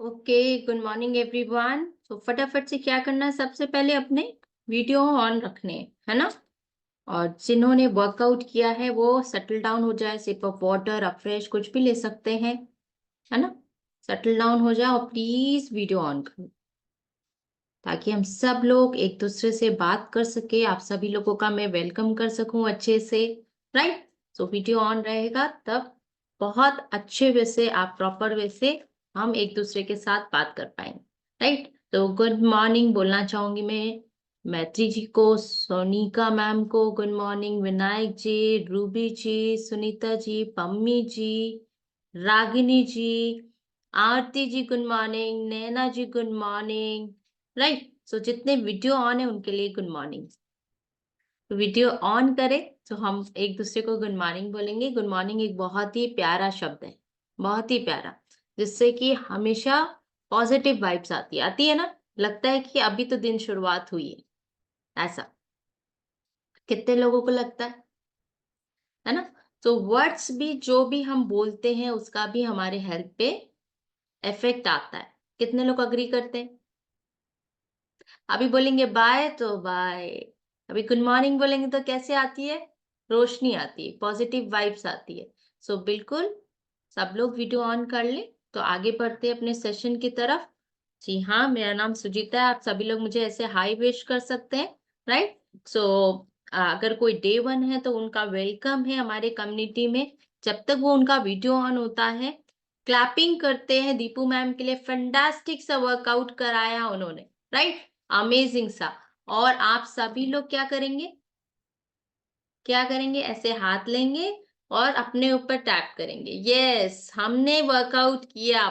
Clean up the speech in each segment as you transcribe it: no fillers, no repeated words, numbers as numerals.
Okay, good morning everyone. तो फटाफट से क्या करना है, सबसे पहले अपने वीडियो ऑन रखने हैं, है ना। और जिन्होंने वर्कआउट किया है वो सेटल डाउन हो जाए, सिप ऑफ वाटर, फ्रेश कुछ भी ले सकते हैं, है ना। सेटल डाउन हो जाए और प्लीज वीडियो ऑन करो ताकि हम सब लोग एक दूसरे से बात कर सके, आप सभी लोगों का मैं वेलकम कर सकूं अच्छे से। राइट। तो वीडियो ऑन रहेगा तब बहुत अच्छे वे से, आप प्रॉपर वे से हम एक दूसरे के साथ बात कर पाएंगे। राइट। तो गुड मॉर्निंग बोलना चाहूंगी मैं मैत्री जी को, सोनिका मैम को गुड मॉर्निंग, विनायक जी, रूबी जी, सुनीता जी, पम्मी जी, रागिनी जी, आरती जी गुड मॉर्निंग, नैना जी गुड मॉर्निंग। राइट। सो जितने वीडियो ऑन है उनके लिए गुड मॉर्निंग। तो वीडियो ऑन करें तो हम एक दूसरे को गुड मॉर्निंग बोलेंगे। गुड मॉर्निंग एक बहुत ही प्यारा शब्द है, बहुत ही प्यारा, जिससे कि हमेशा पॉजिटिव वाइब्स आती है ना। लगता है कि अभी तो दिन शुरुआत हुई है, ऐसा कितने लोगों को लगता है ना। तो वर्ड्स भी जो भी हम बोलते हैं उसका भी हमारे हेल्थ पे इफेक्ट आता है। कितने लोग अग्री करते हैं। अभी बोलेंगे बाय तो बाय, अभी गुड मॉर्निंग बोलेंगे तो कैसे आती है, रोशनी आती है, पॉजिटिव वाइब्स आती है। सो बिल्कुल सब लोग वीडियो ऑन कर ले। तो आगे बढ़ते हैं अपने सेशन की तरफ। जी हाँ, मेरा नाम सुजीता है, आप सभी लोग मुझे ऐसे हाई विश कर सकते हैं। राइट। सो अगर कोई डे वन है तो उनका वेलकम है हमारे कम्युनिटी में। जब तक वो उनका वीडियो ऑन होता है क्लैपिंग करते हैं दीपू मैम के लिए, फंटास्टिक सा वर्कआउट कराया उन्होंने। राइट। अमेजिंग सा। और आप सभी लोग क्या करेंगे, क्या करेंगे, ऐसे हाथ लेंगे और अपने ऊपर टैप करेंगे, यस हमने वर्कआउट किया।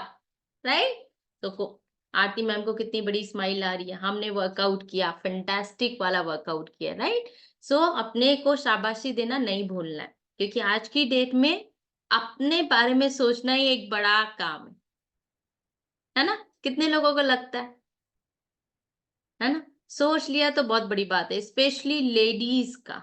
राइट। तो आरती मैम को कितनी बड़ी स्माइल आ रही है, हमने वर्कआउट किया, फैंटास्टिक वाला वर्कआउट किया। राइट। सो अपने को शाबाशी देना नहीं भूलना है, क्योंकि आज की डेट में अपने बारे में सोचना ही एक बड़ा काम है ना। कितने लोगों को लगता है ना। सोच लिया तो बहुत बड़ी बात है, स्पेशली लेडीज का,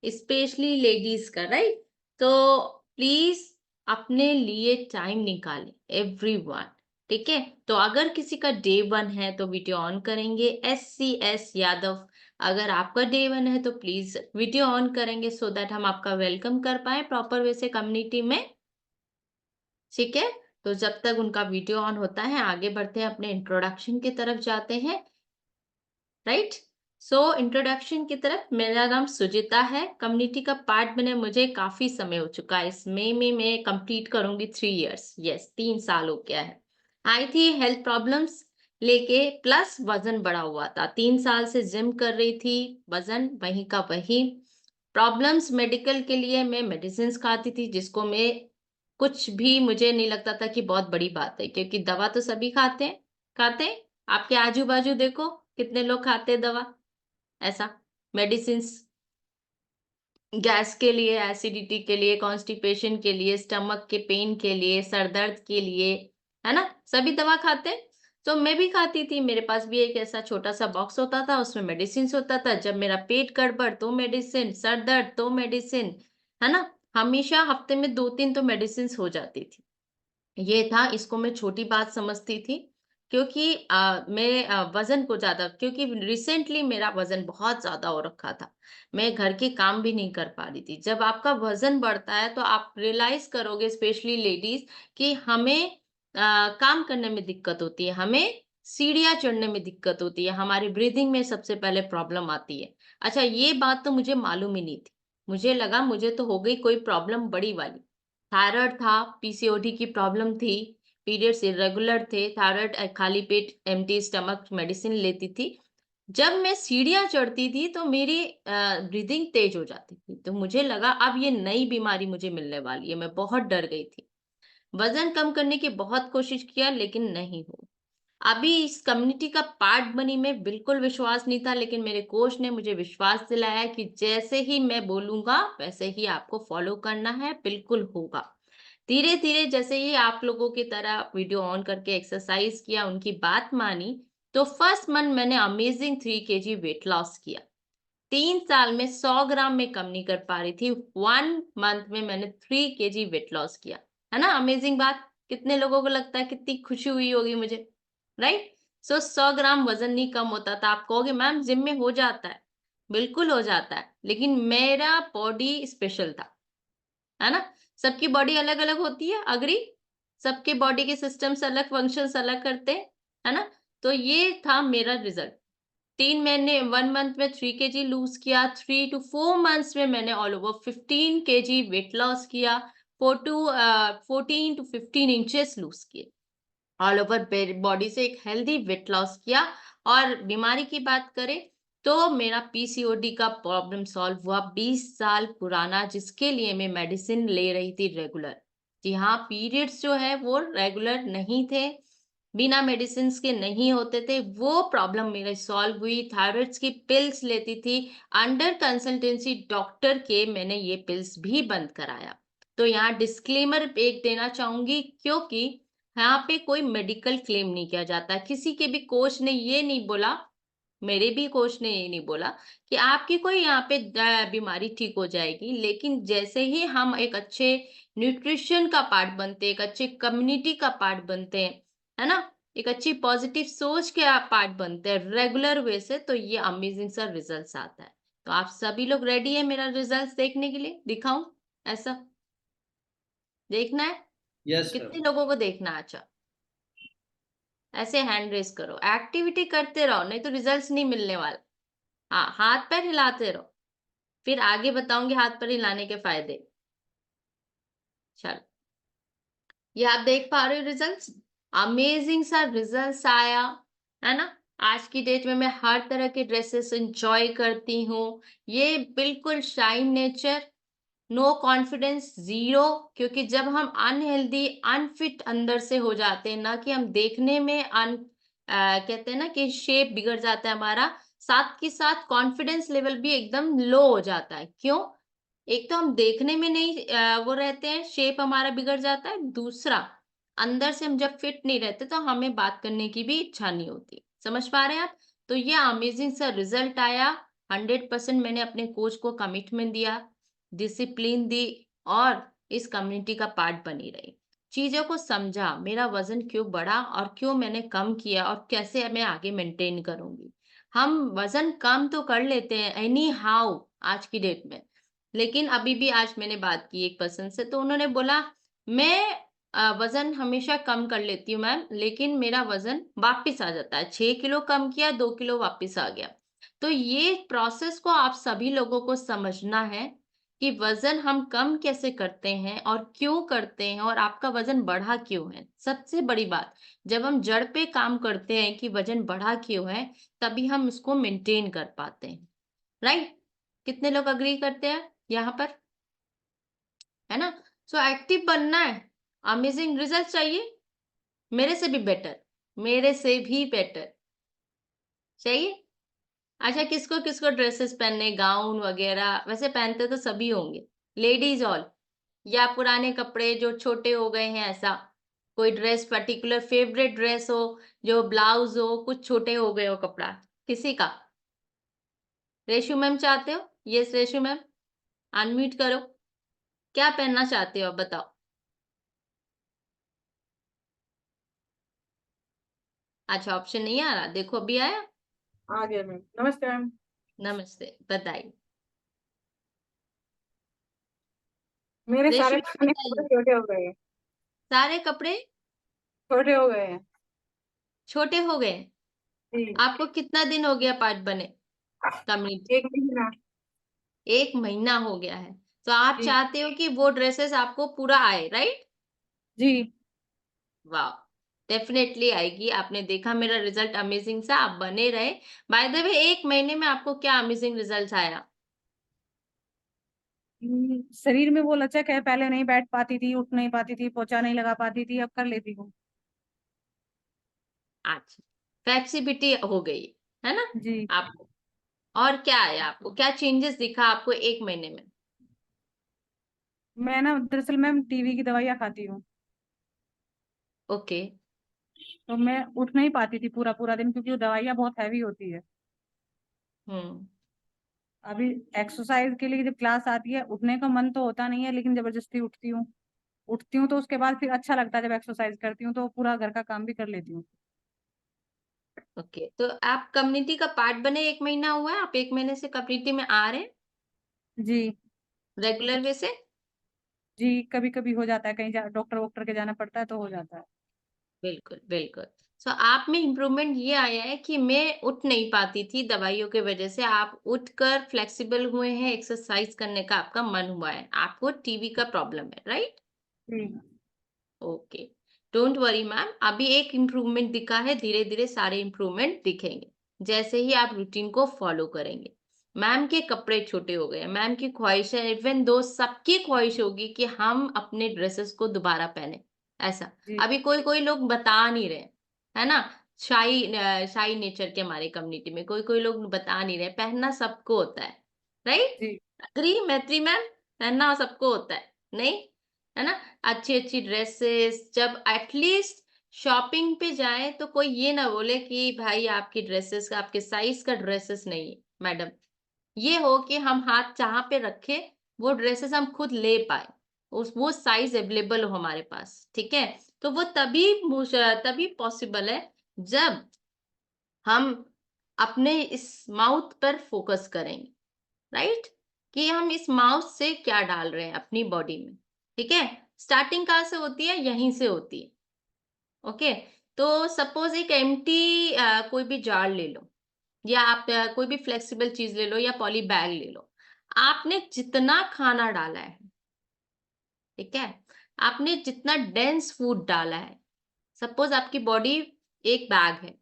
स्पेशली लेडीज का। राइट। तो प्लीज अपने लिए टाइम निकालें एवरीवन। ठीक है। तो अगर किसी का डे वन है तो वीडियो ऑन करेंगे, SCS यादव। अगर आपका डे वन है तो प्लीज वीडियो ऑन करेंगे सो दैट हम आपका वेलकम कर पाए प्रॉपर वे से कम्युनिटी में। ठीक है। तो जब तक उनका वीडियो ऑन होता है आगे बढ़ते हैं, अपने इंट्रोडक्शन की तरफ जाते हैं। राइट। सो इंट्रोडक्शन की तरफ, मेरा नाम सुजिता है, कम्युनिटी का पार्ट बने मुझे काफी समय हो चुका है, इस मई में मैं कंप्लीट करूंगी 3 इयर्स, यस 3 साल हो गया है। आई थी हेल्थ प्रॉब्लम्स लेके, प्लस वजन बढ़ा हुआ था, 3 साल से जिम कर रही थी, वजन वहीं का वही। प्रॉब्लम्स मेडिकल के लिए मैं मेडिसिन खाती थी, जिसको मैं कुछ भी मुझे नहीं लगता था कि बहुत बड़ी बात है, क्योंकि दवा तो सभी खाते हैं। आपके आजू बाजू देखो कितने लोग खाते हैं दवा, ऐसा मेडिसिन, गैस के लिए, एसिडिटी के लिए, कॉन्स्टिपेशन के लिए, स्टमक के पेन के लिए, सर दर्द के लिए, है ना, सभी दवा खाते हैं। तो मैं भी खाती थी, मेरे पास भी एक ऐसा छोटा सा बॉक्स होता था, उसमें मेडिसिन होता था। जब मेरा पेट गड़बड़ तो मेडिसिन, सर दर्द तो मेडिसिन, है ना। हमेशा हफ्ते में 2-3 तो मेडिसिन हो जाती थी। ये था, इसको मैं छोटी बात समझती थी, क्योंकि मैं वजन को ज्यादा, क्योंकि रिसेंटली मेरा वजन बहुत ज्यादा हो रखा था, मैं घर के काम भी नहीं कर पा रही थी। जब आपका वजन बढ़ता है तो आप रियलाइज करोगे, स्पेशली लेडीज, कि हमें काम करने में दिक्कत होती है, हमें सीढ़ियाँ चढ़ने में दिक्कत होती है, हमारी ब्रीदिंग में सबसे पहले प्रॉब्लम आती है। अच्छा, ये बात तो मुझे मालूम ही नहीं थी, मुझे लगा मुझे तो हो गई कोई प्रॉब्लम बड़ी वाली। थायराइड था, पीसीओडी की प्रॉब्लम थी, पीरियड्स इरेगुलर थे, थायराइड, खाली पेट एम्प्टी स्टमक मेडिसिन लेती थी। जब मैं सीढ़ियाँ चढ़ती थी तो मेरी ब्रीदिंग तेज हो जाती थी, तो मुझे लगा अब ये नई बीमारी मुझे मिलने वाली है, मैं बहुत डर गई थी। वजन कम करने की बहुत कोशिश किया लेकिन नहीं हुआ। अभी इस कम्युनिटी का पार्ट बनी, में बिल्कुल विश्वास नहीं था, लेकिन मेरे कोच ने मुझे विश्वास दिलाया कि जैसे ही मैं बोलूंगा वैसे ही आपको फॉलो करना है, बिल्कुल होगा। धीरे धीरे जैसे ही आप लोगों की तरह वीडियो ऑन करके एक्सरसाइज किया, उनकी बात मानी, तो फर्स्ट मंथ मैंने अमेजिंग 3 kg वेट लॉस किया। 3 साल में 100 ग्राम में कम नहीं कर पा रही थी, 1 मंथ में मैंने 3 kg वेट लॉस किया, है ना, अमेजिंग बात। कितने लोगों को लगता है कितनी खुशी हुई होगी मुझे, राइट? सो 100 ग्राम वजन नहीं कम होता था। आप कहोगे मैम जिम में हो जाता है, बिल्कुल हो जाता है, लेकिन मेरा बॉडी स्पेशल था, है ना? सबकी बॉडी अलग अलग होती है, अग्री? सबके बॉडी के सिस्टम्स अलग, फंक्शंस अलग करते हैं, है ना? तो ये था मेरा रिजल्ट। 3 महीने 1 मंथ में 3 केजी लूज़ किया, 3 टू 4 मंथ्स में मैंने all over 15 KG weight loss किया, 14 टू 15 इंचेस लूज़ किए। ऑल ओवर बॉडी से एक हेल्दी वेट लॉस किया। और बीमारी की बात करें तो मेरा पीसीओडी का प्रॉब्लम सॉल्व हुआ, 20 साल पुराना, जिसके लिए मैं मेडिसिन ले रही थी रेगुलर। जी हाँ, पीरियड्स जो है वो रेगुलर नहीं थे, बिना मेडिसिन के नहीं होते थे, वो प्रॉब्लम मेरी सॉल्व हुई। थायराइड्स की पिल्स लेती थी, अंडर कंसल्टेंसी डॉक्टर के मैंने ये पिल्स भी बंद कराया। तो यहाँ डिस्क्लेमर एक देना चाहूंगी, क्योंकि यहाँ पे कोई मेडिकल क्लेम नहीं किया जाता। किसी के भी कोच ने ये नहीं बोला, मेरे भी कोच ने ये नहीं बोला कि आपकी कोई यहाँ पे बीमारी ठीक हो जाएगी। लेकिन जैसे ही हम एक अच्छे न्यूट्रिशन का पार्ट बनते हैं, एक अच्छे कम्युनिटी का पार्ट बनते हैं, है ना? एक अच्छी पॉजिटिव सोच के आप पार्ट बनते हैं रेगुलर वे से, तो ये अमेजिंग सा रिजल्ट्स आता है। तो आप सभी लोग रेडी है मेरा रिजल्ट्स देखने के लिए? दिखाऊं ऐसा? देखना है? यस कितने मैम। लोगों को देखना है? अच्छा, ऐसे हैंड रेस करो, एक्टिविटी करते रहो, नहीं तो रिजल्ट्स नहीं मिलने वाला। हाँ, हाथ पैर हिलाते रहो, फिर आगे बताऊंगी हाथ पैर हिलाने के फायदे। चलो, ये आप देख पा रहे हो रिजल्ट्स, अमेजिंग सा रिजल्ट्स आया, है ना? आज की डेट में मैं हर तरह के ड्रेसेस एंजॉय करती हूँ। ये बिल्कुल shy nature, no confidence, zero. क्योंकि जब हम अनहेल्दी अनफिट अंदर से हो जाते हैं ना, कि हम देखने में कहते हैं ना कि शेप बिगड़ जाता है हमारा, साथ के साथ कॉन्फिडेंस लेवल भी एकदम लो हो जाता है। क्यों? एक तो हम देखने में नहीं वो रहते हैं, शेप हमारा बिगड़ जाता है। दूसरा, अंदर से हम जब फिट नहीं रहते तो हमें बात करने की भी इच्छा नहीं होती। समझ पा रहे हैं आप? तो ये अमेजिंग सा रिजल्ट आया। 100% मैंने अपने कोच को कमिटमेंट दिया, डिसिप्लिन दी, और इस कम्युनिटी का पार्ट बनी रही। चीज़ों को समझा, मेरा वज़न क्यों बढ़ा और क्यों मैंने कम किया और कैसे मैं आगे मेंटेन करूँगी। हम वज़न कम तो कर लेते हैं एनी हाउ आज की डेट में। लेकिन अभी भी आज मैंने बात की एक पर्सन से, तो उन्होंने बोला, मैं वज़न हमेशा कम कर लेती हूँ मैम, लेकिन मेरा वज़न वापस आ जाता है। 6 किलो कम किया, 2 किलो वापस आ गया। तो ये प्रोसेस को आप सभी लोगों को समझना है कि वज़न हम कम कैसे करते हैं और क्यों करते हैं और आपका वज़न बढ़ा क्यों है। सबसे बड़ी बात, जब हम जड़ पे काम करते हैं कि वज़न बढ़ा क्यों है, तभी हम इसको मेंटेन कर पाते हैं। राइट? कितने लोग एग्री करते हैं यहाँ पर? है ना? सो एक्टिव बनना है, अमेजिंग रिजल्ट चाहिए, मेरे से भी बेटर, मेरे से भी बेटर चाहिए। अच्छा, किसको किसको ड्रेसेस पहनने, गाउन वगैरह, वैसे पहनते तो सभी होंगे, लेडीज ऑल, या पुराने कपड़े जो छोटे हो गए हैं, ऐसा कोई ड्रेस पर्टिकुलर फेवरेट ड्रेस हो, जो ब्लाउज हो, कुछ छोटे हो गए हो कपड़ा, किसी का? रेशु मैम चाहते हो? यस रेशु मैम, अनम्यूट करो। क्या पहनना चाहते हो आप बताओ? अच्छा, ऑप्शन नहीं आ रहा, देखो अभी आया। आ गया मैम। नमस्ते मैम। नमस्ते, बताइए। मेरे रेशु सारे मैम पुराने बताइए। कपड़े छोटे हो गए हैं। सारे कपड़े छोटे हो गए हैं छोटे हो गए? जी। आपको कितना दिन हो गया पार्ट बने कम्युनिटी? 1 महीना। 1 महीना हो गया है। तो आप जी चाहते हो कि वो ड्रेसेस आपको पूरा आए, राइट? जी। वाह, डेफिनेटली आएगी। आपने देखा मेरा रिजल्ट अमेजिंग सा, आप बने रहे। बाय द वे, 1 महीने में आपको क्या अमेजिंग रिजल्ट आया? शरीर में वो लचक है, पहले नहीं बैठ पाती थी, उठ नहीं पाती थी, पोछा नहीं लगा पाती थी, अब कर लेती हूँ। अच्छा, फ्लेक्सिबिलिटी हो गई, है ना जी। आपको? और क्या आया आपको? क्या चेंजेस दिखा आपको 1 महीने में? मैं ना दरअसल मैम टीवी की दवाइयाँ खाती हूँ, ओके। तो मैं उठ नहीं पाती थी पूरा पूरा दिन, क्योंकि वो दवाइयाँ बहुत हैवी होती है। हम्म। अभी एक्सरसाइज के लिए जब क्लास आती है, उठने का मन तो होता नहीं है, लेकिन जबरदस्ती उठती हूँ। उठती हूँ तो उसके बाद फिर अच्छा लगता है, जब एक्सरसाइज करती हूँ तो पूरा घर का काम भी कर लेती हूँ। ओके, तो आप कम्युनिटी का पार्ट बने 1 महीना हुआ है, आप 1 महीने से कम्युनिटी में आ रहे हैं जी। रेगुलर वे से? जी, कभी कभी हो जाता है, कहीं डॉक्टर वॉक्टर के जाना पड़ता है तो हो जाता है। बिल्कुल, बिल्कुल। सो आप में इम्प्रूवमेंट ये आया है कि मैं उठ नहीं पाती थी दवाइयों की वजह से, आप उठकर फ्लेक्सिबल हुए हैं, एक्सरसाइज करने का आपका मन हुआ है। आपको टीबी का प्रॉब्लम है, राइट? जी। ओके, डोंट वरी मैम, अभी एक इम्प्रूवमेंट दिखा है, धीरे-धीरे सारे इम्प्रूवमेंट दिखेंगे, जैसे ही आप रूटीन को फॉलो करेंगे। मैम के कपड़े छोटे हो गए, मैम की ख्वाहिश है, इवन दो सबकी ख्वाहिश होगी कि हम अपने ड्रेसेस को दोबारा पहने, ऐसा। जी। अभी कोई-कोई लोग बता नहीं रहे, है ना? शाई नेचर के हमारे कम्युनिटी में कोई-कोई लोग बता नहीं रहे, पहनना सबको होता है, राइट? जी। एग्री मैत्री मैम? पहनना सबको होता है, नहीं? है ना? अच्छी-अच्छी ड्रेसेस, जब एटलीस्ट शॉपिंग पे जाएँ तो कोई ये ना बोले कि भाई आपकी ड्रेसेस का, आपके साइज़ का ड्रेसेस नहीं है मैडम। ये हो कि हम हाथ जहाँ पे रखें, वो ड्रेसेस हम खुद ले पाएँ। उस वो साइज़ अवेलेबल हो हमारे पास, ठीक है? तो वो तभी पॉसिबल है जब हम अपने इस माउथ पर फोकस करेंगे, राइट? कि हम इस माउथ से क्या डाल रहे हैं अपनी बॉडी में, ठीक है? स्टार्टिंग कहाँ से होती है? यहीं से होती है, ओके? तो सपोज़ एक एम्प्टी कोई भी जार ले लो, या आप कोई भी फ्लेक्सिबल चीज़ ले लो या पॉली बैग ले लो। आपने जितना खाना डाला है, ठीक है? आपने जितना डेंस फूड डाला है, सपोज़ आपकी बॉडी एक बैग है,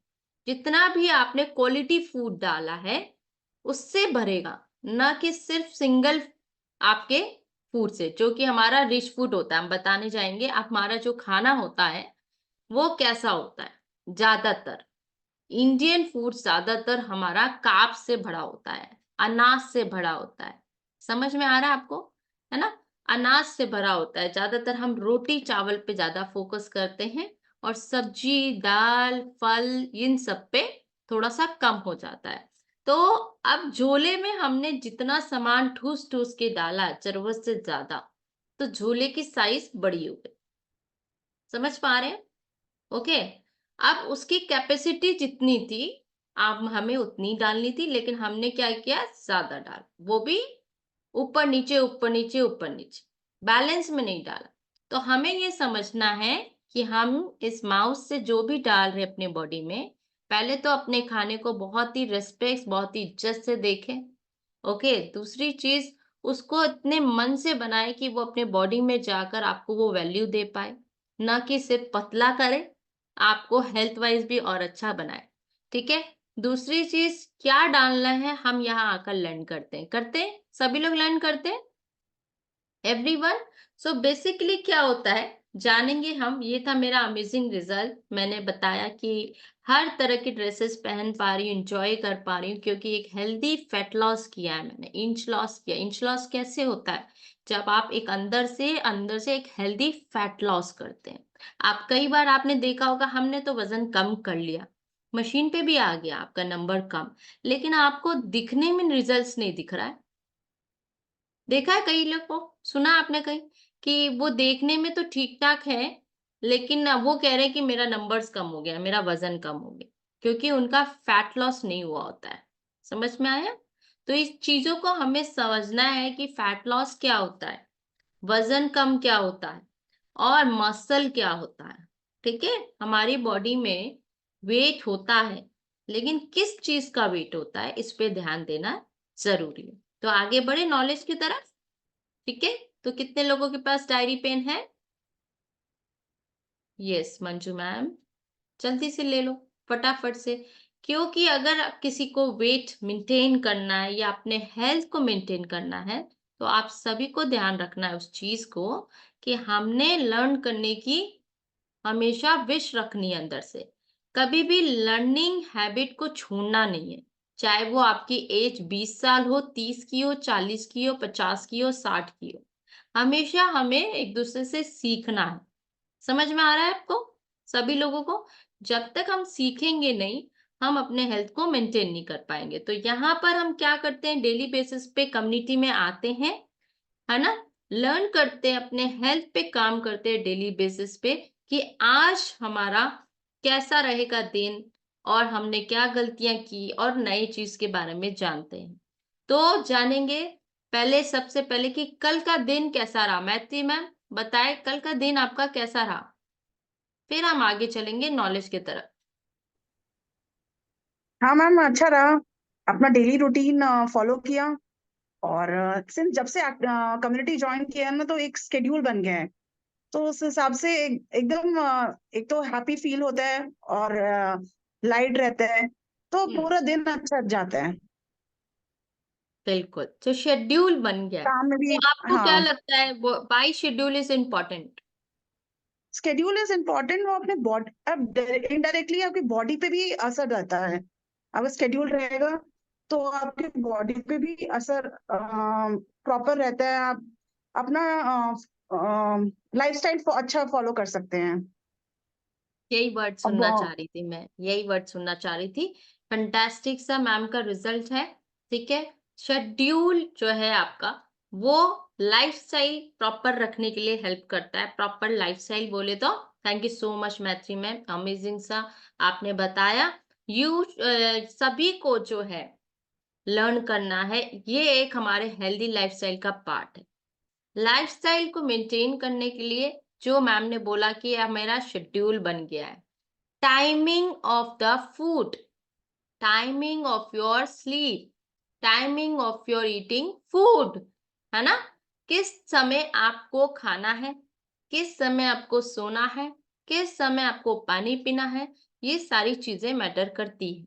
जितना भी आपने क्वालिटी फूड डाला है, उससे भरेगा, ना कि सिर्फ़ सिंगल आपके फूड से, जो कि हमारा रिच फूड होता है। हम बताने जाएँगे, हमारा जो खाना होता है, वो कैसा होता है? ज़्यादातर इंडियन फूड ज़्यादातर हमारा कार्ब से भरा होता है, अनाज से भरा होता है। समझ में आ रहा है आपको? है ना? अनाज से भरा होता है। ज़्यादातर हम रोटी-चावल पे ज़्यादा फ़ोकस करते हैं और सब्ज़ी, दाल, फल इन सब पे थोड़ा-सा कम हो जाता है। तो अब झोले में हमने जितना सामान ठूस-ठूस के डाला ज़रूरत से ज़्यादा, तो झोले की साइज़ बड़ी हो गई। समझ पा रहे हैं? ओके, अब उसकी कैपेसिटी जितनी थी, अब हमें उतनी डालनी थी, लेकिन हमने क्या किया, ज़्यादा डाला। वो भी ऊपर नीचे, ऊपर नीचे, ऊपर नीचे, बैलेंस में नहीं डाला। तो हमें ये समझना है कि हम इस माउस से जो भी डाल रहे हैं अपने बॉडी में, पहले तो अपने खाने को बहुत ही रिस्पेक्ट, बहुत ही इज्जत से देखें। ओके, दूसरी चीज़, उसको इतने मन से बनाएँ कि वो अपने बॉडी में जाकर आपको वो वैल्यू दे पाए, ना कि सिर्फ़ पतला करे, आपको हेल्थ वाइज़ भी और अच्छा बनाए, ठीक है? दूसरी चीज़, क्या डालना है हम यहाँ आकर लर्न करते हैं, करते हैं? सभी लोग लर्न करते हैं? एवरीवन? सो बेसिकली क्या होता है, जानेंगे हम। ये था मेरा अमेजिंग रिजल्ट। मैंने बताया कि हर तरह की ड्रेसेस पहन पा रही हूँ, एंजॉय कर पा रही हूँ, क्योंकि एक हेल्दी फैट लॉस किया है मैंने, इंच लॉस किया। इंच लॉस कैसे होता है? जब आप एक अंदर से एक हेल्दी फैट लॉस करते हैं। आप कई बार आपने देखा होगा, हमने तो वजन कम कर लिया, मशीन पे भी आ गया आपका नंबर कम, लेकिन आपको दिखने में रिजल्ट्स नहीं दिख रहा है। देखा है कई लोग को, सुना आपने कहीं कि वो देखने में तो ठीक-ठाक है, लेकिन वो कह रहे हैं कि मेरा नंबर्स कम हो गया, मेरा वज़न कम हो गया, क्योंकि उनका फैट लॉस नहीं हुआ होता है। समझ में आया? तो इस चीज़ों को हमें समझना है कि फैट लॉस क्या होता है, वज़न कम क्या होता है और मसल क्या होता है, ठीक है? हमारी बॉडी में वेट होता है, लेकिन किस चीज़ का वेट होता है, इस पे ध्यान देना ज़रूरी है। तो आगे बढ़े नॉलेज की तरफ। ठीक है? तो कितने लोगों के पास डायरी पेन है? यस, मंजू मैम, जल्दी से ले लो, फटाफट से। क्योंकि अगर किसी को वेट मेंटेन करना है या अपने हेल्थ को मेंटेन करना है, तो आप सभी को ध्यान रखना है उस चीज़ को कि हमने लर्न करने की हमेशा विश रखनी है अंदर से। कभी भी लर्निंग हैबिट को छोड़ना नहीं है। चाहे वो आपकी एज 20 साल हो, 30 की हो, 40 की हो, 50 की हो, 60 की हो। हमेशा हमें एक-दूसरे से सीखना है। समझ में आ रहा है आपको? सभी लोगों को? जब तक हम सीखेंगे नहीं, हम अपने हेल्थ को मेंटेन नहीं कर पाएँगे। तो यहाँ पर हम क्या करते हैं, डेली बेसिस पे कम्युनिटी में आते हैं, है ना? लर्न करते हैं, अपने हेल्थ पे काम करते हैं डेली बेसिस पे कि आज हमारा कैसा रहेगा दिन और हमने क्या गलतियां की और नई चीज के बारे में जानते हैं। तो जानेंगे पहले, सबसे पहले कि कल का दिन कैसा रहा। मैथी मैम बताए कल का दिन आपका कैसा रहा, फिर हम आगे चलेंगे नॉलेज की तरफ। हाँ मैम, अच्छा रहा। अपना डेली रूटीन फॉलो किया। और सिंस जब से कम्युनिटी ज्वाइन किया है ना, तो एक स्केड्यूल बन गया है। तो उस हिसाब से एकदम एक तो हैप्पी फील होता है और लाइट रहता है, तो पूरा दिन अच्छा जाता है। बिल्कुल, तो शेड्यूल बन गया है। काम में तो भी। आपको क्या हाँ, लगता है why schedule is important? Schedule is important. वो अपने बॉडी, अब इनडायरेक्टली आपकी बॉडी पे भी असर रहता है। अगर स्केड्यूल रहेगा तो आपकी बॉडी पे भी असर प्रॉपर रहता है। आप अपना लाइफस्टाइल अच्छा फॉलो कर सकते हैं। यही वर्ड अब सुनना चाह रही थी मैं, यही वर्ड सुनना चाह रही थी। फंटास्टिक सा मैम का रिजल्ट है। ठीक है, शेड्यूल जो है आपका वो लाइफस्टाइल प्रॉपर रखने के लिए हेल्प करता है। प्रॉपर लाइफस्टाइल बोले तो thank you so much Maithri ma'am, amazing सा आपने बताया। यू सभी को जो है लर्न करना है, ये एक हमारे हेल्दी लाइफस्टाइल का पार्ट है। लाइफस्टाइल को मेंटेन करने के लिए जो मैम ने बोला कि यह मेरा शेड्यूल बन गया है। Timing of the food, timing of your sleep, timing of your eating food, है ना। किस समय आपको खाना है, किस समय आपको सोना है, किस समय आपको पानी पीना है, ये सारी चीजें मैटर करती है।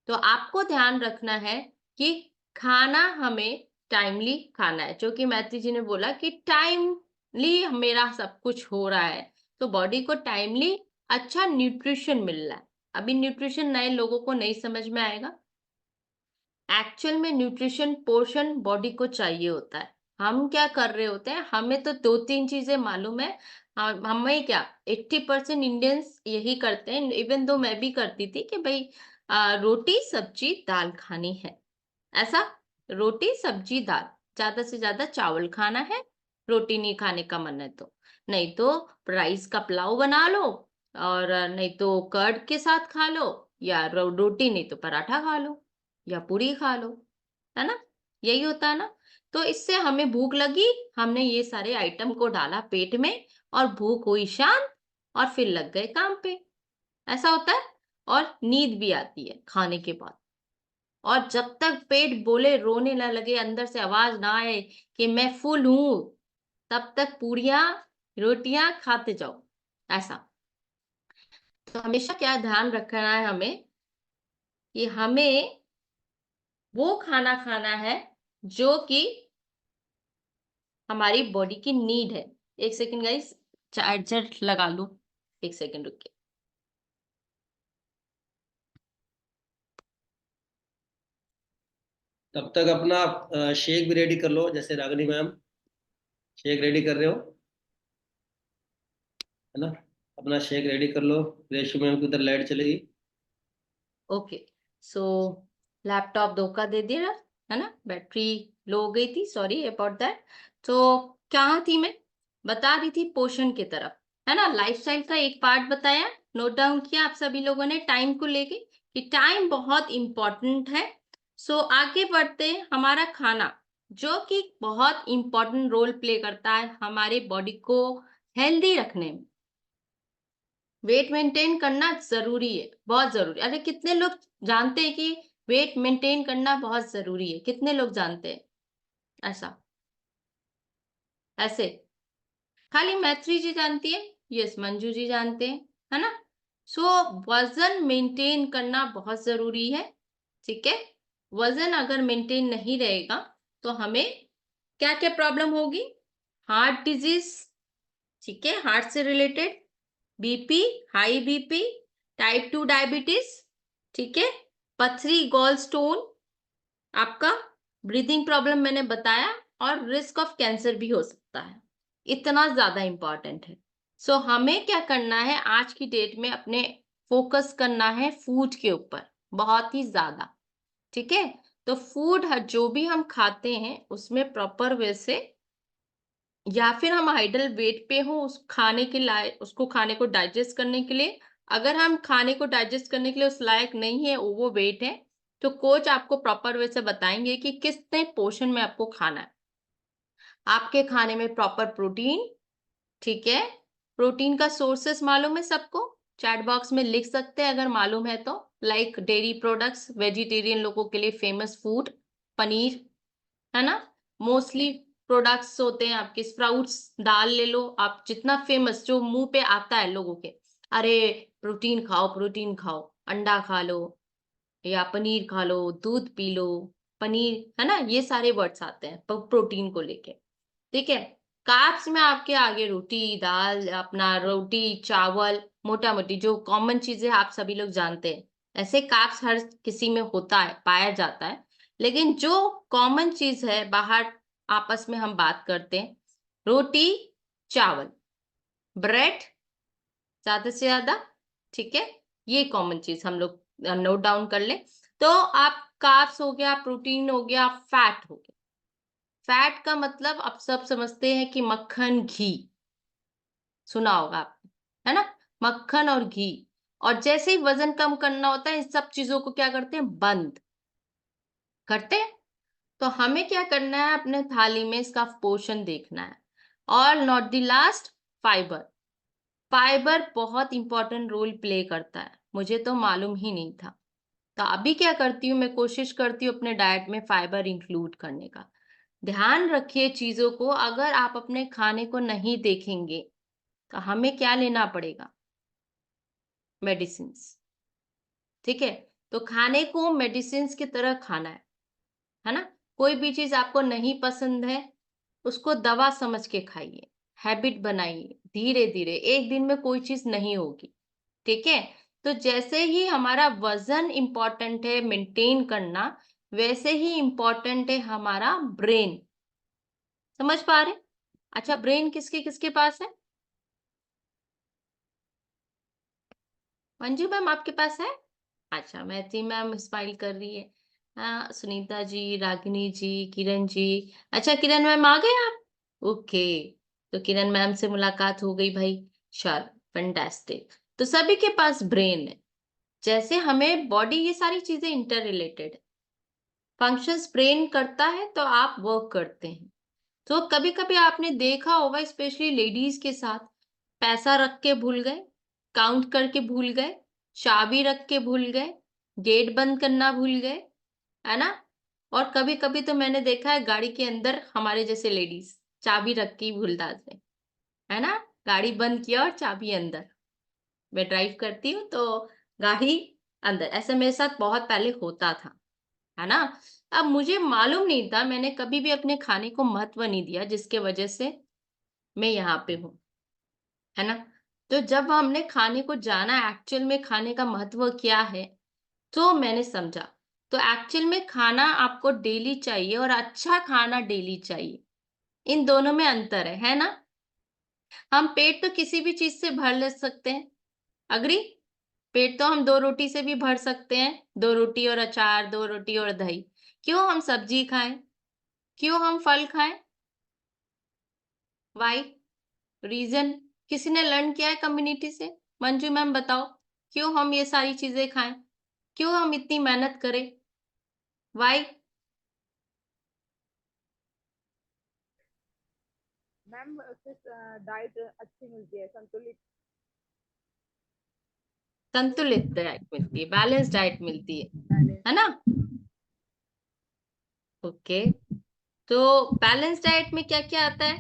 तो आपको ध्यान रखना है कि खाना हमें टाइमली खाना है, जो कि मैथी जी ने बोला कि टाइमली मेरा सब कुछ हो रहा है, तो बॉडी को टाइमली अच्छा न्यूट्रिशन मिल रहा है। अभी न्यूट्रिशन नए लोगों को नहीं समझ में आएगा। एक्चुअल में न्यूट्रिशन पोर्शन बॉडी को चाहिए होता है। हम क्या कर रहे होते हैं, हमें तो दो तीन चीजें मालूम है। हमें क्या 80% इंडियंस यही करते हैं, इवन दो मैं भी करती थी कि भाई रोटी सब्जी दाल खानी है। ऐसा रोटी सब्जी दाल, ज्यादा से ज्यादा चावल खाना है, रोटी नहीं खाने का मन है तो, नहीं तो राइस का पुलाव बना लो, और नहीं तो कर्ड के साथ खा लो, या रोटी नहीं तो पराठा खा लो, या पूरी खा लो, है ना। यही होता है ना। तो इससे हमें भूख लगी, हमने ये सारे आइटम को डाला पेट में, और भूख हुई शांत, और फिर लग गए काम पे। ऐसा होता है। और नींद भी आती है खाने के बाद। और जब तक पेट बोले, रोने ना लगे, अंदर से आवाज ना आए कि मैं फुल हूं, तब तक पूरियां रोटियां खाते जाओ। ऐसा। तो हमेशा क्या ध्यान रखना है हमें कि हमें वो खाना खाना है जो कि हमारी बॉडी की नीड है। एक सेकंड गाइस, चार्जर लगा लो, एक सेकंड रुकिए। तब तक अपना शेक भी रेडी कर लो, जैसे रागिनी मैम शेक रेडी कर रहे हो, है ना। अपना शेक रेडी कर लो, रेशु मैम की उधर लाइट चलेगी। ओके, सो लैपटॉप धोखा दे दिया, है ना, बैटरी लो हो गई थी, सॉरी अबाउट दैट। तो कहाँ थी मैं, बता रही थी पोषण की तरफ, है ना। लाइफस्टाइल का एक पार्ट बताया, नोट डाउन किया आप सभी लोगों ने टाइम को लेके कि टाइम बहुत इंपॉर्टेंट है। सो आगे बढ़ते हैं, हमारा खाना जो कि बहुत इंपॉर्टेंट रोल प्ले करता है हमारे बॉडी को हेल्दी रखने में। वेट मेंटेन करना जरूरी है, बहुत जरूरी। अरे कितने लोग जानते हैं कि वेट मेंटेन करना बहुत जरूरी है, कितने लोग जानते हैं ऐसा? ऐसे खाली मैत्री जी जानती है, यस मंजू जी जानते हैं, है ना। सो वजन मेंटेन करना बहुत जरूरी है। ठीक है, वजन अगर मेंटेन नहीं रहेगा तो हमें क्या क्या प्रॉब्लम होगी? हार्ट डिजीज, ठीक है, हार्ट से related, BP, high BP, type 2 diabetes, ठीक है, पथरी, गॉल स्टोन, आपका ब्रीदिंग प्रॉब्लम मैंने बताया, और रिस्क ऑफ कैंसर भी हो सकता है। इतना ज्यादा इंपॉर्टेंट है। सो हमें क्या करना है आज की डेट में, अपने फोकस करना है फूड के ऊपर बहुत ही ज्यादा। ठीक है, तो फूड जो भी हम खाते हैं उसमें प्रॉपर वे से या फिर हम आइडल वेट पे हो उस खाने के लायक, उसको खाने को डाइजेस्ट करने के लिए। अगर हम खाने को डाइजेस्ट करने के लिए उस लायक नहीं है, ओवर वेट है, तो कोच आपको प्रॉपर वे से बताएंगे कि कितने पोर्शन में आपको खाना है। आपके खाने में प्रॉपर प्रोटीन, ठीक है, प्रोटीन का सोर्सेस मालूम है सबको, चैट बॉक्स में लिख सकते हैं अगर मालूम है तो। लाइक डेयरी प्रोडक्ट्स, वेजिटेरियन लोगों के लिए फेमस फूड पनीर, है ना। मोस्टली प्रोडक्ट्स होते हैं आपके स्प्राउट्स, दाल ले लो आप, जितना फेमस जो मुंह पे आता है लोगों के, अरे प्रोटीन खाओ, प्रोटीन खाओ, अंडा खा लो या पनीर खा लो, दूध पी लो, पनीर, है ना, ये सारे वर्ड्स आते हैं प्रोटीन को लेके। ठीक है। कार्ब्स में आपके आगे रोटी दाल, अपना रोटी चावल, मोटा मोटी जो कॉमन चीजें आप सभी लोग जानते हैं, ऐसे कार्ब्स हर किसी में होता है, पाया जाता है। लेकिन जो कॉमन चीज है बाहर आपस में हम बात करते हैं, रोटी चावल ब्रेड ज्यादा से ज्यादा, ठीक है, ये कॉमन चीज हम लोग नोट डाउन कर ले। तो आप कार्ब्स हो गया, प्रोटीन हो गया, फैट हो गया। फैट का मतलब आप सब समझते हैं कि मक्खन घी, सुना होगा आपने, है ना, मक्खन और घी। और जैसे ही वजन कम करना होता है, इन सब चीजों को क्या करते हैं, बंद करते हैं। तो हमें क्या करना है, अपने थाली में इसका पोर्शन देखना है। और not the last, fibre. Fibre बहुत इंपॉर्टेंट रोल प्ले करता है, मुझे तो मालूम ही नहीं था। तो अभी क्या करती हूँ, मैं कोशिश करती हूँ अपने डाइट में फाइबर इंक्लूड करने का। ध्यान रखिए चीजों को, अगर आप अपने खाने को नहीं देखेंगे तो हमें क्या लेना पड़ेगा, मेडिसिन। ठीक है। तो खाने को मेडिसिन की तरह खाना है ना। कोई भी चीज आपको नहीं पसंद है, उसको दवा समझ के खाइए, हैबिट बनाइए, धीरे धीरे, एक दिन में कोई चीज नहीं होगी। ठीक है। तो जैसे ही हमारा वजन इंपॉर्टेंट है मेंटेन करना, वैसे ही इंपॉर्टेंट है हमारा ब्रेन। समझ पा रहे? अच्छा, ब्रेन किसके किसके पास है? मंजू मैम आपके पास है? अच्छा, मैथी मैम स्माइल कर रही है। हाँ, सुनीता जी, रागिनी जी, किरण जी। अच्छा, किरण मैम आ गए आप? ओके। तो किरण मैम से मुलाकात हो गई भाई। चल, फैंटास्टिक। तो सभी के पास ब्रेन है। जैसे हमें बॉडी, ये सारी चीजें इंटर रिलेटेड है। फंक्शंस ब्रेन करता है तो आप वर्क करते हैं। तो कभी कभी आपने देखा होगा, स्पेशली लेडीज के साथ, पैसा रख के भूल गए, काउंट करके भूल गए, चाबी रख के भूल गए, गेट बंद करना भूल गए, है ना। और कभी कभी तो मैंने देखा है गाड़ी के अंदर हमारे जैसे लेडीज चाबी रख के ही भूल जाते हैं, है ना। गाड़ी बंद किया और चाबी अंदर। मैं ड्राइव करती हूँ तो गाड़ी अंदर, ऐसा मेरे साथ बहुत पहले होता था, है ना। अब मुझे मालूम नहीं था, मैंने कभी भी अपने खाने को महत्व नहीं दिया, जिसके वजह से मैं यहाँ पे हूँ, है ना। तो जब हमने खाने को जाना एक्चुअल में खाने का महत्व क्या है, तो मैंने समझा। तो एक्चुअल में खाना आपको डेली चाहिए, और अच्छा खाना डेली चाहिए। इन दोनों में अंतर है ना। हम पेट तो किसी भी चीज से भर ले सकते हैं, अग्री। पेट तो हम 2 रोटी से भी भर सकते हैं, 2 रोटी और अचार, 2 रोटी और दही। क्यों हम सब्जी खाएं, क्यों हम फल खाएं? Why reason? किसी ने लर्न किया है कम्युनिटी से? मंजू मैम बताओ, क्यों हम ये सारी चीजें खाएं, क्यों हम इतनी मेहनत करें? वाई? मैम उससे डाइट अच्छी मिलती है, संतुलित। संतुलित डाइट मिलती है, बैलेंस डाइट मिलती है ना। ओके। तो बैलेंस डाइट में क्या क्या आता है?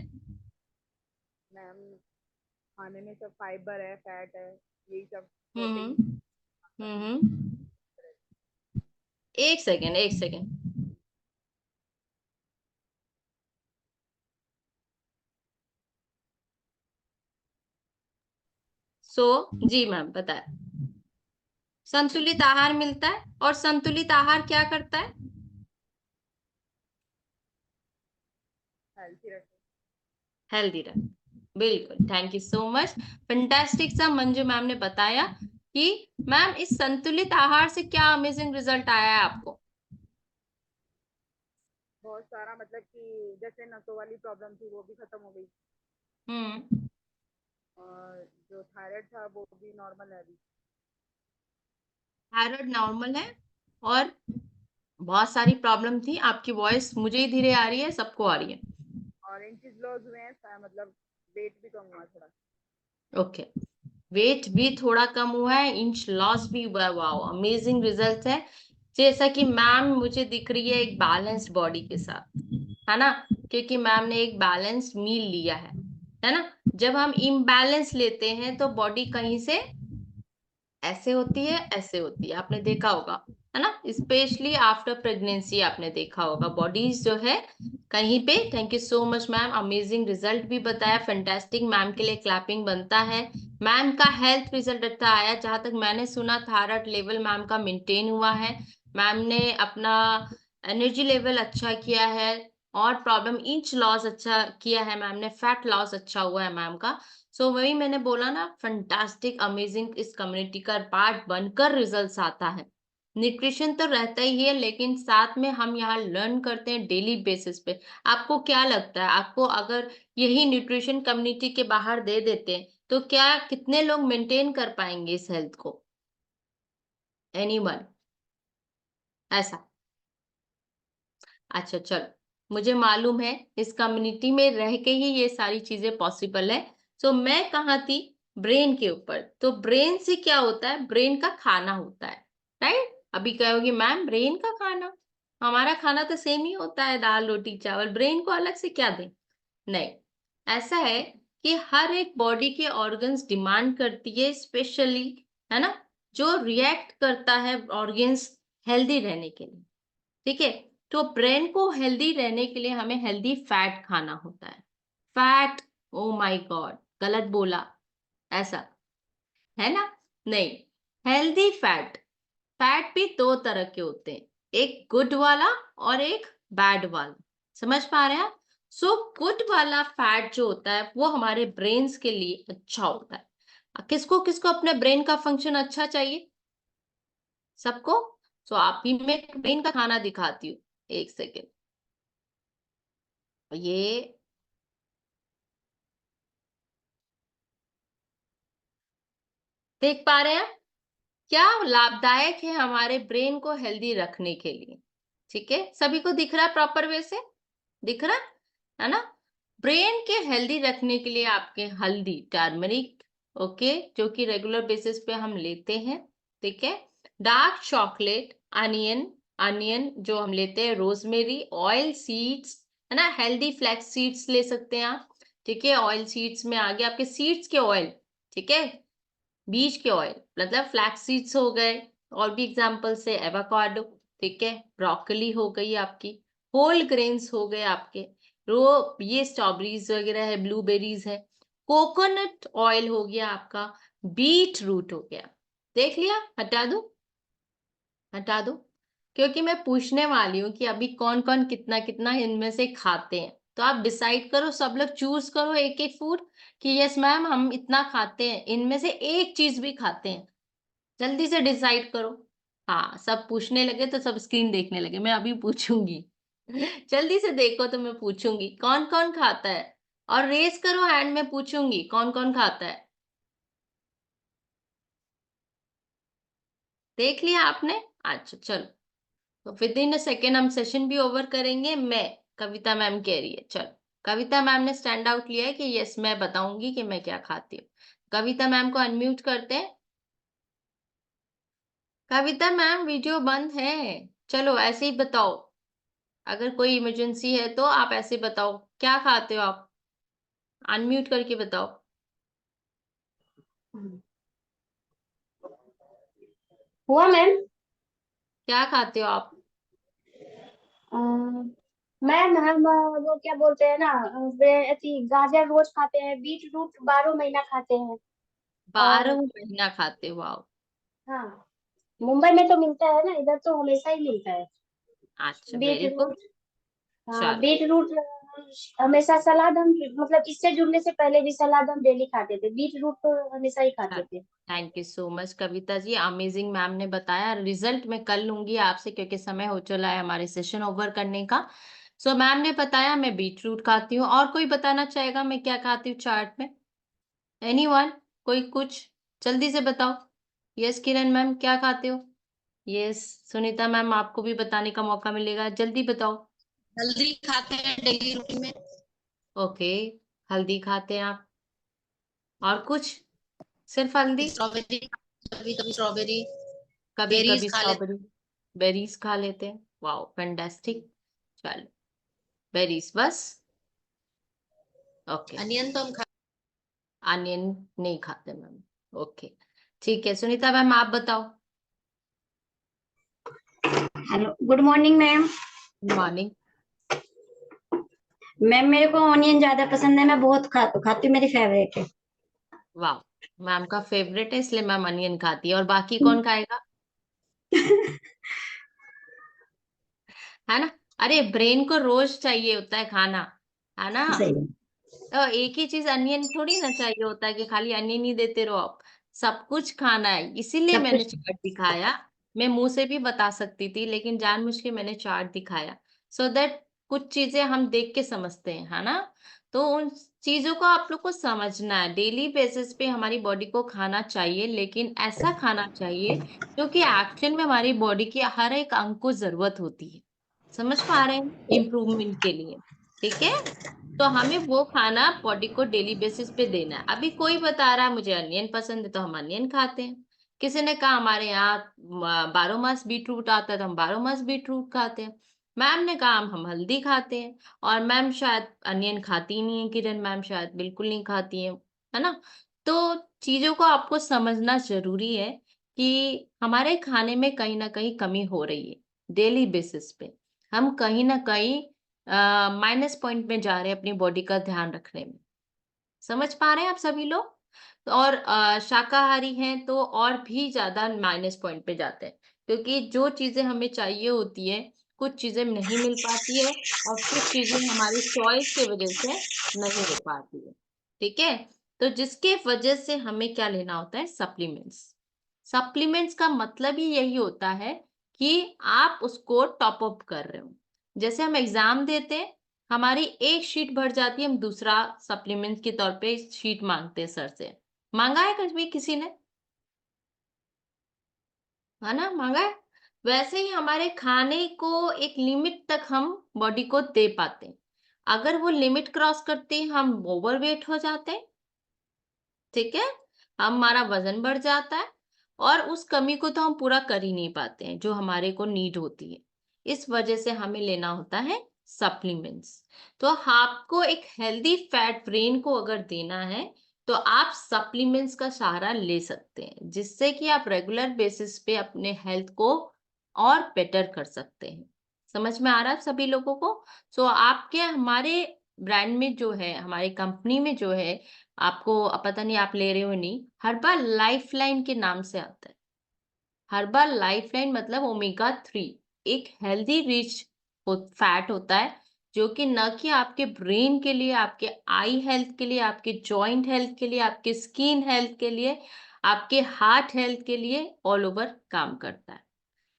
मैम खाने में सब फाइबर है, फैट है, यही सब हम्म प्रोटीन। एक सेकेंड, एक सेकेंड। जी मैम बताए, संतुलित आहार मिलता है। और संतुलित आहार क्या करता है? हेल्थी रखें। हेल्दी रहे। बिल्कुल, thank you so much. Fantastic सा मंजू मैम ने बताया कि मैम इस संतुलित आहार से क्या अमेजिंग रिजल्ट आया है आपको। बहुत सारा मतलब कि जैसे नसों वाली प्रॉब्लम थी वो भी खत्म हो गई, और जो थायराइड था वो भी नॉर्मल है अभी। थायराइड नॉर्मल है, और बहुत सारी प्रॉब्लम थी। आपकी वॉइस मुझे ही धीरे आ रही है, सबको आ रही है। और इंचेस लॉस हुए हैं, मतलब वेट भी कम हुआ थोड़ा। ओके, वेट भी थोड़ा कम हुआ है, इंच लॉस भी हुआ है। वाओ, अमेजिंग रिजल्ट है। जैसा कि मैम मुझे दिख रही है एक बैलेंस्ड बॉडी के साथ, है ना, क्योंकि मैम ने एक बैलेंस्ड मील लिया है ना। जब हम इम्बैलेंस लेते हैं तो बॉडी कहीं से ऐसे होती है, ऐसे होती है, आपने देखा होगा, है ना। स्पेशली आफ्टर प्रेगनेंसी आपने देखा होगा बॉडीज जो है कहीं पे। Thank you so much ma'am, amazing result भी बताया, फैंटास्टिक। मैम के लिए क्लैपिंग बनता है। मैम का हेल्थ रिजल्ट अच्छा आया, जहां तक मैंने सुना थायराइड लेवल मैम का मेंटेन हुआ है। मैम ने अपना एनर्जी लेवल अच्छा किया है, और प्रॉब्लम इंच लॉस अच्छा किया है मैम ने, फैट लॉस अच्छा हुआ है मैम का। सो वही मैंने बोला ना, फंटास्टिक अमेजिंग, इस कम्युनिटी का पार्ट बनकर रिजल्ट्स आता है। न्यूट्रिशन तो रहता ही है, लेकिन साथ में हम यहाँ लर्न करते हैं डेली बेसिस पे। आपको क्या लगता है, आपको अगर यही न्यूट्रिशन कम्युनिटी के बाहर दे देते हैं तो क्या कितने लोग मेंटेन कर पाएंगे इस हेल्थ को? एनीवन ऐसा? अच्छा चलो, मुझे मालूम है इस कम्युनिटी में रह के ही ये सारी चीजें पॉसिबल है। सो मैं कहाँ थी? ब्रेन के ऊपर। तो ब्रेन से क्या होता है? ब्रेन का खाना होता है, राइट। अभी कहोगी मैम ब्रेन का खाना, हमारा खाना तो सेम ही होता है, दाल रोटी चावल, ब्रेन को अलग से क्या दें? नहीं, ऐसा है कि हर एक बॉडी के ऑर्गन्स डिमांड करती है स्पेशली, है ना, जो रिएक्ट करता है ऑर्गन्स हेल्दी रहने के लिए, ठीक है। तो ब्रेन को हेल्दी रहने के लिए हमें हेल्दी फैट खाना होता है। फैट, ओ माय गॉड, गलत बोला, ऐसा है ना? नहीं, हेल्दी फैट। फैट भी दो तरह के होते हैं, एक गुड वाला और एक बैड वाला। समझ पा रहे हैं आप? सो गुड वाला फैट जो होता है वो हमारे ब्रेन्स के लिए अच्छा होता है। किसको किसको अपने ब्रेन का फंक्शन अच्छा चाहिए? सबको। सो आप ही मैं ब्रेन का खाना दिखाती हूँ, एक सेकेंड। ये देख पा रहे हैं क्या लाभदायक है हमारे ब्रेन को हेल्दी रखने के लिए? ठीक है, सभी को दिख रहा है प्रॉपर वे से? दिख रहा है ना? ब्रेन के हेल्दी रखने के लिए आपके हल्दी, टर्मरिक, ओके, जो कि रेगुलर बेसिस पे हम लेते हैं, ठीक है। डार्क चॉकलेट, अनियन, अनियन जो हम लेते हैं, रोजमेरी, ऑयल सीड्स, है ना, हेल्दी फ्लैक्स सीड्स ले सकते हैं आप, ठीक है। ऑयल सीड्स में आ गया आपके सीड्स के ऑयल, ठीक है, बीज के ऑयल, मतलब फ्लैक्स सीड्स हो गए। और भी एग्जांपल्स है, एवोकाडो, ठीक है, ब्रोकली हो गई आपकी, होल ग्रेन्स हो गए आपके, ये स्ट्रॉबेरीज वगैरह है, ब्लूबेरीज है, कोकोनट ऑयल हो गया आपका, बीट रूट हो गया। देख लिया? हटा दो, हटा दो, क्योंकि मैं पूछने वाली हूँ कि अभी कौन कौन कितना कितना इनमें से खाते हैं। तो आप डिसाइड करो, सब लोग चूज करो एक एक फूड कि यस मैम हम इतना खाते हैं, इनमें से एक चीज भी खाते हैं। जल्दी से डिसाइड करो। हाँ, सब पूछने लगे तो सब स्क्रीन देखने लगे, मैं अभी पूछूंगी। जल्दी से देखो तो मैं पूछूंगी कौन कौन खाता है, और रेस करो हैंड, में पूछूंगी कौन कौन खाता है। देख लिया आपने? अच्छा चलो, तो विद इन अ सेकेंड हम सेशन भी ओवर करेंगे। मैं, कविता मैम कह रही है, चलो कविता मैम ने स्टैंड आउट लिया है कि यस मैं बताऊंगी कि मैं क्या खाती हूँ। कविता मैम को अनम्यूट करते हैं। कविता मैम वीडियो बंद है, चलो ऐसे ही बताओ, अगर कोई इमरजेंसी है तो आप ऐसे बताओ क्या खाते हो आप, अनम्यूट करके बताओ हुआ मैम। क्या खाते हो आप। मैम हम वो क्या बोलते हैं ना, गाजर रोज खाते हैं, बीट रूट 12 महीना खाते हैं। 12 और महीना खाते हो आप? हाँ, मुंबई में तो मिलता है ना, इधर तो हमेशा ही मिलता है अच्छा, बीट वेरी गुड। रूट। हाँ, चलो, बीट रूट हमेशा सलाद हम, मतलब इससे जुड़ने से पहले भी सलाद हम डेली खाते थे, बीट रूट तो हमेशा ही खाते थे। Thank you so much Kavita ji, amazing. Ma'am ने बताया, रिजल्ट मैं कल लूंगी आपसे क्योंकि समय हो चला है हमारे सेशन ओवर करने का। सो मैम ने बताया मैं बीट रूट खाती हूँ। और कोई बताना चाहेगा मैं क्या खाती हूँ चार्ट में? एनीवन? कोई कुछ जल्दी से बताओ। यस किरण मैम, क्या खाते हो? यस सुनीता मैम, आपको भी बताने का मौका मिलेगा, जल्दी बताओ। हल्दी खाते हैं डेली रूटीन में। ओके, हल्दी खाते हैं आप। और कुछ? सिर्फ हल्दी? स्ट्रॉबेरी, कभी कभी स्ट्रॉबेरी, कभी बेरीज कभी खा लेते स्ट्रॉबेरी, बेरीज खा लेते हैं। Wow fantastic. चलो, बेरीज बस? ओके, अनियन तो हम खा अनियन नहीं खाते मैम। ओके ठीक है, सुनीता मैम आप बताओ। Hello, good morning ma'am. Good morning. Ma'am मेरे को ऑनियन ज्यादा पसंद है, मैं बहुत खाती हूँ, मेरी फेवरेट है। वाह, मैम का फेवरेट है इसलिए मैम अनियन खाती है। और बाकी कौन खाएगा? है ना? अरे ब्रेन को रोज चाहिए होता है खाना, है ना? सही है। तो एक ही चीज अनियन थोड़ी ना चाहिए होता है कि खाली अनियन ही देते रहो आप। सब कुछ खाना है, इसीलिए सब मैंने कुछ। चार्ट दिखाया। मैं मुंह से भी बता सकती थी लेकिन जानबूझ के मैंने चार्ट दिखाया, सो दैट कुछ चीजें हम देख के समझते हैं, है ना? तो उन चीजों को आप लोग को समझना है। डेली बेसिस पे हमारी बॉडी को खाना चाहिए, लेकिन ऐसा खाना चाहिए जो कि एक्शन में हमारी बॉडी की हर एक अंग को जरूरत होती है। समझ पा रहे हैं? इम्प्रूवमेंट के लिए। ठीक है, तो हमें वो खाना बॉडी को डेली बेसिस पे देना है। अभी कोई बता रहा है मुझे अनियन पसंद है तो हम अनियन खाते हैं। किसी ने कहा हमारे यहाँ 12 मास बीट रूट आता है तो हम 12 मास बीट रूट खाते हैं। मैम ने कहा हम हल्दी खाते हैं। और मैम शायद अनियन खाती ही नहीं है, किरण मैम शायद बिल्कुल नहीं खाती है ना? तो चीजों को आपको समझना जरूरी है कि हमारे खाने में कहीं ना कहीं कमी हो रही है। डेली बेसिस पे हम कहीं ना कहीं माइनस पॉइंट में जा रहे हैं अपनी बॉडी का ध्यान रखने में। समझ पा रहे हैं आप सभी लोग? और शाकाहारी हैं तो और भी ज्यादा माइनस पॉइंट पे जाते हैं, क्योंकि जो चीजें हमें चाहिए होती है कुछ चीजें नहीं मिल पाती है, और कुछ चीजें हमारी चॉइस की वजह से नहीं हो पाती है। ठीक है, तो जिसके वजह से हमें क्या लेना होता है? सप्लीमेंट्स। सप्लीमेंट्स का मतलब ही यही होता है कि आप उसको टॉप अप कर रहे हो। जैसे हम एग्जाम देते हैं, हमारी एक शीट भर जाती है, हम दूसरा सप्लीमेंट के तौर पे शीट मांगते हैं सर से। मांगा है कभी किसी ने? है ना, मांगा है। वैसे ही हमारे खाने को एक लिमिट तक हम बॉडी को दे पाते हैं। अगर वो लिमिट क्रॉस करते हैं हम ओवरवेट हो जाते हैं। ठीक है, हमारा वजन बढ़ जाता है, और उस कमी को तो हम पूरा कर ही नहीं पाते हैं जो हमारे को नीड होती है। इस वजह से हमें लेना होता है सप्लीमेंट्स। तो आपको एक हेल्दी फैट ब्रेन को अगर देना है तो आप सप्लीमेंट्स का सहारा ले सकते हैं, जिससे कि आप रेगुलर बेसिस पे अपने हेल्थ को और बेटर कर सकते हैं। समझ में आ रहा है सभी लोगों को? सो आपके हमारे ब्रांड में जो है, हमारी कंपनी में जो है, आपको पता नहीं आप ले रहे हो नहीं, हर्बल लाइफलाइन के नाम से आता है। हर्बल लाइफलाइन मतलब ओमेगा 3, एक हेल्दी रिच फैट होता है, जो कि न कि आपके ब्रेन के लिए, आपके आई हेल्थ के लिए, आपके जॉइंट हेल्थ के लिए, आपके स्किन हेल्थ के लिए, आपके हार्ट हेल्थ के लिए ऑल ओवर काम करता है।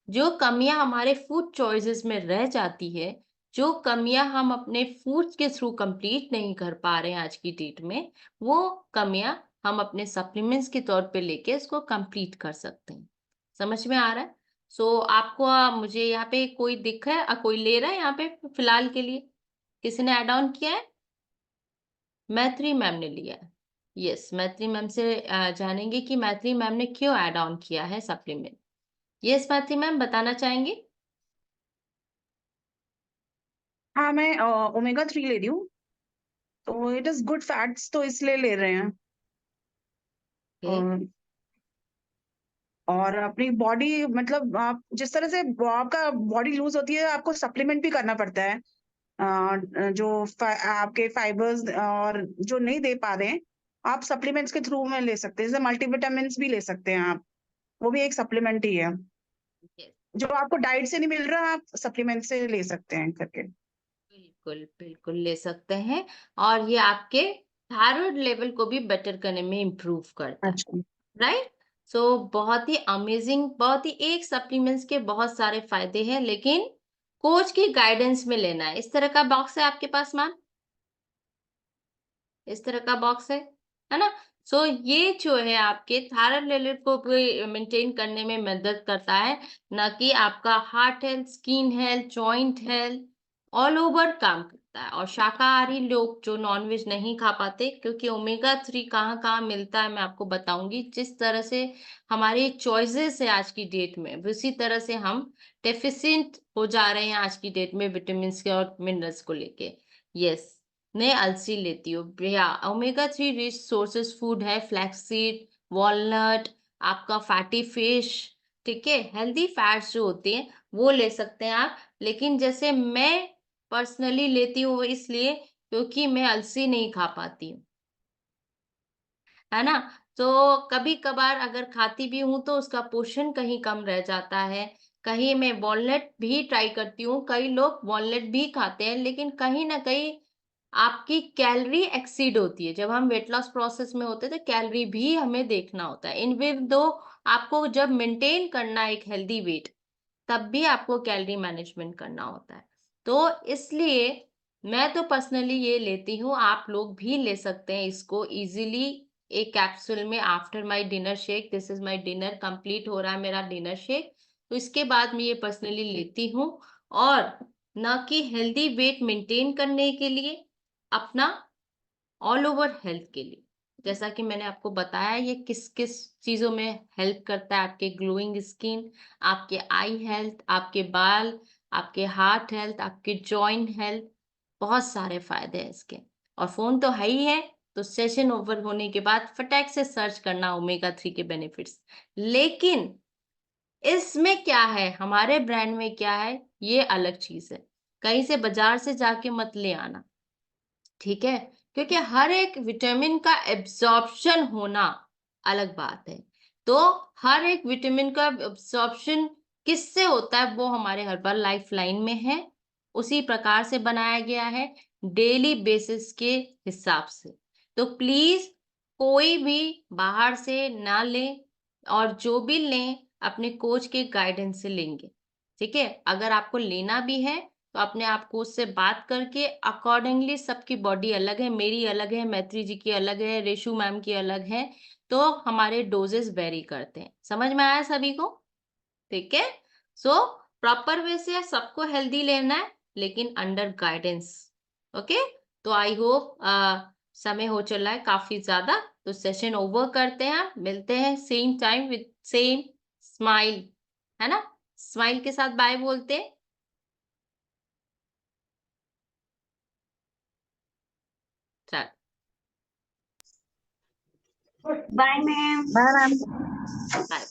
जो कमियां हमारे फूड चॉइसेस में रह जाती है, जो कमियां हम अपने फूड के थ्रू कंप्लीट नहीं कर पा रहे हैं आज की डेट में, वो कमियां हम अपने सप्लीमेंट्स के तौर पे लेके इसको कंप्लीट कर सकते हैं। समझ में आ रहा है? सो आपको मुझे यहाँ पे कोई दिख है, कोई ले रहा है यहाँ पे फिलहाल के लिए? किसी ने ऐड ऑन किया है? मैत्री मैम ने लिया है। यस, मैत्री मैम से जानेंगे कि मैत्री मैम ने क्यों ऐड ऑन किया है सप्लीमेंट। यस मैत्री मैम, बताना चाहेंगे? हाँ, मैं ओमेगा 3 ले रही हूँ, तो इट इज गुड फैट्स, तो इसलिए ले रहे हैं। Okay. और अपनी बॉडी, मतलब आप जिस तरह से आपका बॉडी लूज होती है, आपको सप्लीमेंट भी करना पड़ता है। आपके फाइबर्स और जो नहीं दे पा रहे हैं, आप सप्लीमेंट्स के थ्रू में ले सकते हैं। जैसे मल्टीविटामिन भी ले सकते हैं आप, वो भी एक सप्लीमेंट ही है। Yes. जो आपको डाइट से नहीं मिल रहा, आप सप्लीमेंट से ले सकते हैं करके। बिल्कुल बिल्कुल ले सकते हैं, और ये आपके थायराइड लेवल को भी बेटर करने में इम्प्रूव करता है। अच्छा। राइट? सो बहुत ही अमेजिंग, बहुत ही, एक सप्लीमेंट्स के बहुत सारे फायदे हैं, लेकिन कोच की गाइडेंस में लेना है। इस तरह का बॉक्स है आपके पास मैम, इस तरह का बॉक्स है ना। सो ये जो है आपके थायराइड लेवल को मेंटेन करने में मदद करता है, ना कि आपका heart health, skin health, joint health, all over काम करता है। और शाकाहारी लोग जो नॉनवेज नहीं खा पाते, क्योंकि ओमेगा 3 कहाँ कहाँ मिलता है मैं आपको बताऊंगी। जिस तरह से हमारे चॉइसेस है आज की डेट में, उसी तरह से हम डेफिशिएंट हो जा रहे हैं आज की डेट में विटामिन के और मिनरल्स को लेके। यस, मैं अलसी लेती हूँ भैया। ओमेगा 3 रिच सोर्सेस फूड है फ्लैक्सीड, वॉलनट, आपका फैटी फिश, ठीक है। हेल्दी फैट्स जो होते हैं वो ले सकते हैं आप, लेकिन जैसे मैं पर्सनली लेती हूँ वो इसलिए क्योंकि मैं अलसी नहीं खा पाती हूँ, है ना। तो कभी कभार अगर खाती भी हूँ तो उसका पोषण कहीं कम रह जाता है। कहीं मैं वॉलनट भी ट्राई करती हूँ, कई लोग वॉलनट भी खाते हैं, लेकिन कहीं ना कहीं आपकी कैलोरी एक्सीड होती है। जब हम वेट लॉस प्रोसेस में होते हैं तो कैलोरी भी हमें देखना होता है। इन दो आपको जब मेंटेन करना है एक हेल्दी वेट, तब भी आपको कैलोरी मैनेजमेंट करना होता है। तो इसलिए मैं तो पर्सनली ये लेती हूँ, आप लोग भी ले सकते हैं इसको इजीली एक कैप्सूल में। After my dinner shake, this is my dinner, complete हो रहा है मेरा डिनर शेक, तो इसके बाद मैं ये पर्सनली लेती हूँ। और न कि हेल्दी वेट मेंटेन करने के लिए, अपना ऑल ओवर हेल्थ के लिए। जैसा कि मैंने आपको बताया ये किस किस चीजों में हेल्प करता है, आपके ग्लोइंग स्किन, आपके आई हेल्थ, आपके बाल, आपके हार्ट हेल्थ, आपके जॉइंट हेल्थ, बहुत सारे फायदे हैं इसके। और फोन तो है ही है, तो सेशन ओवर होने के बाद फटाक से सर्च करना ओमेगा 3 के बेनिफिट्स। लेकिन इसमें क्या है, हमारे ब्रांड में क्या है, ये अलग चीज है। कहीं से बाजार से जाके मत ले आना, ठीक है। क्योंकि हर एक विटामिन का एब्जॉर्प्शन होना अलग बात है। तो हर एक विटामिन का एब्जॉर्प्शन किससे होता है, वो हमारे हर्बल लाइफ लाइन में है, उसी प्रकार से बनाया गया है, डेली बेसिस के हिसाब से। तो प्लीज कोई भी बाहर से ना लें, और जो भी लें अपने कोच के गाइडेंस से लेंगे, ठीक है। अगर आपको लेना भी है तो अपने आप को उससे बात करके अकॉर्डिंगली, सबकी बॉडी अलग है, मेरी अलग है, मैत्री जी की अलग है, रेशु मैम की अलग है, तो हमारे डोजेस वेरी करते हैं। समझ में आया सभी को, ठीक है। सो प्रॉपर वे से सबको हेल्दी लेना है, लेकिन अंडर गाइडेंस, ओके। तो आई होप समय हो चला है काफी ज्यादा, तो सेशन ओवर करते हैं, मिलते हैं same time with same smile, है ना। स्माइल के साथ बाय बोलते हैं। चल bye ma'am. Bye ma'am. Bye.